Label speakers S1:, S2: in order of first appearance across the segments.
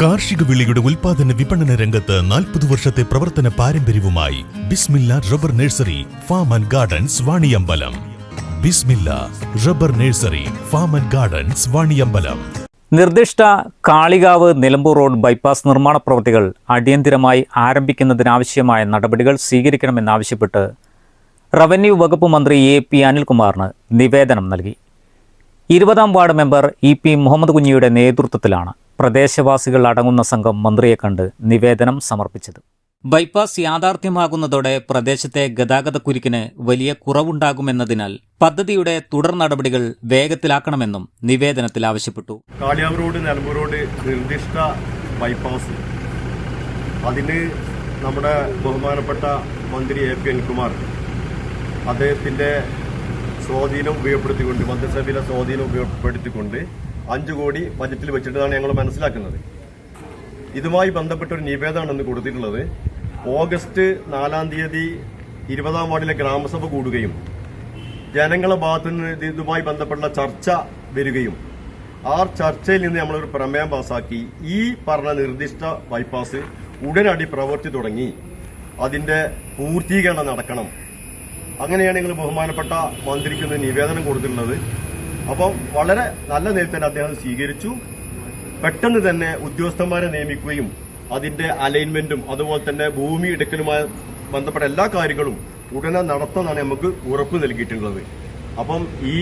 S1: കാർഷിക വിളയുടെ ഉൽപാദന വിപണന രംഗത്ത് 40 വർഷത്തെ പ്രവർത്തന പാരമ്പര്യവുമായി Bismillah rubber nursery farm and gardens Vaniyambalam. Bismillah rubber nursery farm and gardens Vaniyambalam.
S2: നിർദ്ദിഷ്ട കാളികാവ് നിലമ്പൂർ റോഡ് ബൈപ്പാസ് നിർമ്മാണ പ്രവൃത്തികൾ അടിയന്തിരമായി ആരംഭിക്കുന്നതിനാവശ്യമായ നടപടികൾ സ്വീകരിക്കണമെന്നാവശ്യപ്പെട്ട് റവന്യൂ വകുപ്പ് മന്ത്രി എ.പി. അനിൽകുമാറിന് നിവേദനം നൽകി. 20-ാം വാർഡ് മെമ്പർ ഇ.പി. മുഹമ്മദ് കുഞ്ഞിയുടെ നേതൃത്വത്തിലാണ് പ്രദേശവാസികൾ അടങ്ങുന്ന സംഘം മന്ത്രിയെ കണ്ട് നിവേദനം സമർപ്പിച്ചത്. ബൈപ്പാസ് യാഥാർത്ഥ്യമാകുന്നതോടെ പ്രദേശത്തെ ഗതാഗതക്കുരുക്കിന് വലിയ കുറവുണ്ടാകുമെന്നതിനാൽ പദ്ധതിയുടെ തുടർ നടപടികൾ വേഗത്തിലാക്കണമെന്നും നിവേദനത്തിൽ ആവശ്യപ്പെട്ടു.
S3: കാളികാവ് റോഡ് നിലമ്പൂർ റോഡ് നിർദ്ദിഷ്ട ബൈപ്പാസ് അതിന് നമ്മുടെ ബഹുമാനപ്പെട്ട മന്ത്രി എ.പി. അനിൽകുമാർ അദ്ദേഹത്തിന്റെ സ്വാധീനം ഉപയോഗപ്പെടുത്തിക്കൊണ്ട് മന്ത്രിസഭയിലെ സ്വാധീനം ഉപയോഗപ്പെടുത്തിക്കൊണ്ട് 5 കോടി ബജറ്റിൽ വെച്ചിട്ടാണ് ഞങ്ങൾ മനസ്സിലാക്കുന്നത്. ഇതുമായി ബന്ധപ്പെട്ട ഒരു നിവേദനമാണ് ഇന്ന് കൊടുത്തിട്ടുള്ളത്. ഓഗസ്റ്റ് 4-ാം തീയതി 20-ാം വാർഡിലെ ഗ്രാമസഭ കൂടുകയും ജനങ്ങളുടെ ഭാഗത്തു നിന്ന് ഇതുമായി ബന്ധപ്പെട്ട ചർച്ച വരികയും ആ ചർച്ചയിൽ നിന്ന് നമ്മളൊരു പ്രമേയം പാസാക്കി ഈ പറഞ്ഞ നിർദ്ദിഷ്ട ബൈപ്പാസ് ഉടനടി പ്രവൃത്തി തുടങ്ങി അതിന്റെ പൂർത്തീകരണം നടക്കണം. അങ്ങനെയാണ് നിങ്ങൾ ബഹുമാനപ്പെട്ട മന്ത്രിക്ക് നിവേദനം കൊടുത്തിട്ടുള്ളത്. അപ്പം വളരെ നല്ല നിലയിൽ തന്നെ അദ്ദേഹം സ്വീകരിച്ചു. പെട്ടെന്ന് തന്നെ ഉദ്യോഗസ്ഥന്മാരെ നിയമിക്കുകയും അതിന്റെ അലൈൻമെന്റും അതുപോലെ തന്നെ ഭൂമി എടുക്കലുമായി ബന്ധപ്പെട്ട എല്ലാ കാര്യങ്ങളും ഉടനെ നടത്തുമെന്നാണ് നമുക്ക് ഉറപ്പ് നൽകിയിട്ടുള്ളത്. അപ്പം ഈ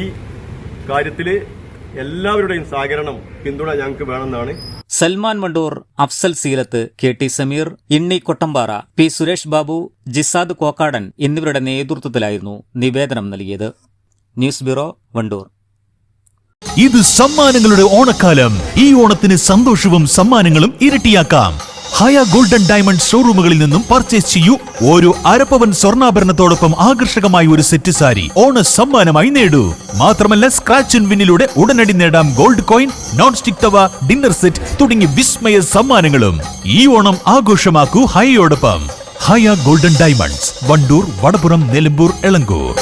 S3: കാര്യത്തിൽ എല്ലാവരുടെയും സഹകരണം പിന്തുണ ഞങ്ങൾക്ക് വേണമെന്നാണ്.
S2: സൽമാൻ വണ്ടൂർ, അഫ്സൽ സീലത്ത്, കെ.ടി. സമീർ, ഇണ്ണി കൊട്ടമ്പാറ, പി. സുരേഷ് ബാബു, ജിസാദ് കോക്കാടൻ എന്നിവരുടെ നേതൃത്വത്തിലായിരുന്നു നിവേദനം നൽകിയത്. News bureau, Wandoor.
S1: ഇത് സമ്മാനങ്ങളുടെ ഓണക്കാലം. ഈ ഓണത്തിന് സന്തോഷവും സമ്മാനങ്ങളും ഇരട്ടിയാക്കാം. ഹയ ഗോൾഡൻ ഡയമണ്ട് ഷോറൂമുകളിൽ നിന്നും പർച്ചേസ് ചെയ്യൂ. ഓരോ അരപ്പവൻ സ്വർണ്ണാഭരണത്തോടൊപ്പം ആകർഷകമായ ഒരു സെറ്റ് സാരി ഓണ സമ്മാനമായി നേടൂ. മാത്രമല്ല, സ്ക്രാച്ച് ആൻഡ് വിന്നിലൂടെ ഉടനടി നേടാം ഗോൾഡ് കോയിൻ, നോൺ സ്റ്റിക് തവ, ഡിന്നർ സെറ്റ് തുടങ്ങിയ വിസ്മയ സമ്മാനങ്ങളും. ഈ ഓണം ആഘോഷമാക്കൂ ഹയയോടൊപ്പം. ഹയ ഗോൾഡൻ ഡയമണ്ട്സ്, വണ്ടൂർ, വടപുറം, നിലമ്പൂർ, എളങ്കൂർ.